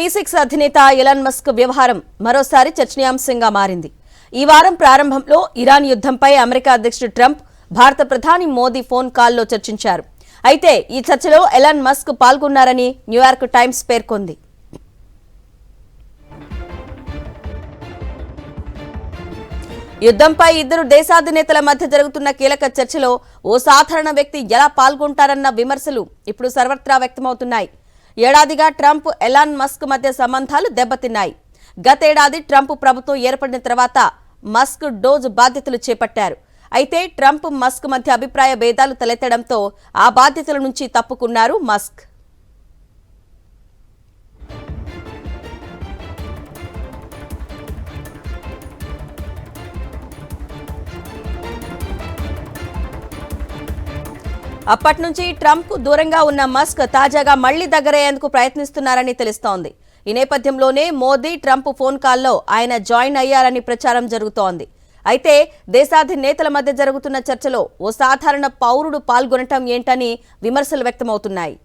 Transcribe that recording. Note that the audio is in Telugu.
SpaceX అధినేత ఎలాన్ మస్క్ వ్యవహారం మరోసారి చర్చనీయాంశంగా మారింది. ఈ వారం ప్రారంభంలో ఇరాన్ యుద్ధంపై అమెరికా అధ్యక్షుడు ట్రంప్, భారత ప్రధాని మోదీ ఫోన్ కాల్లో చర్చించారు. అయితే ఈ చర్చలో ఎలాన్ మస్క్ పాల్గొన్నారని న్యూయార్క్ టైమ్స్ పేర్కొంది. యుద్ధంపై ఇద్దరు దేశాధినేతల మధ్య జరుగుతున్న కీలక చర్చలో ఓ సాధారణ వ్యక్తి ఎలా పాల్గొంటారన్న విమర్శలు ఇప్పుడు సర్వత్రా వ్యక్తమవుతున్నాయి. ఏడాదిగా ట్రంప్, ఎలాన్ మస్క్ మధ్య సంబంధాలు దెబ్బతిన్నాయి. గతేడాది ట్రంప్ ప్రభుత్వం ఏర్పడిన తర్వాత మస్క్ డోజ్ బాధ్యతలు చేపట్టారు. అయితే ట్రంప్, మస్క్ మధ్య అభిప్రాయ భేదాలు తలెత్తడంతో ఆ బాధ్యతల నుంచి తప్పుకున్నారు మస్క్. అప్పటి నుంచి ట్రంప్ దూరంగా ఉన్న మస్క్ తాజాగా మళ్లీ దగ్గరయ్యేందుకు ప్రయత్నిస్తున్నారని తెలుస్తోంది. ఈ నేపథ్యంలోనే మోదీ, ట్రంప్ ఫోన్ కాల్లో ఆయన జాయిన్ అయ్యారని ప్రచారం జరుగుతోంది. అయితే దేశాధినేతల మధ్య జరుగుతున్న చర్చలో ఓ సాధారణ పౌరుడు పాల్గొనటం ఏంటని విమర్శలు వ్యక్తమవుతున్నాయి.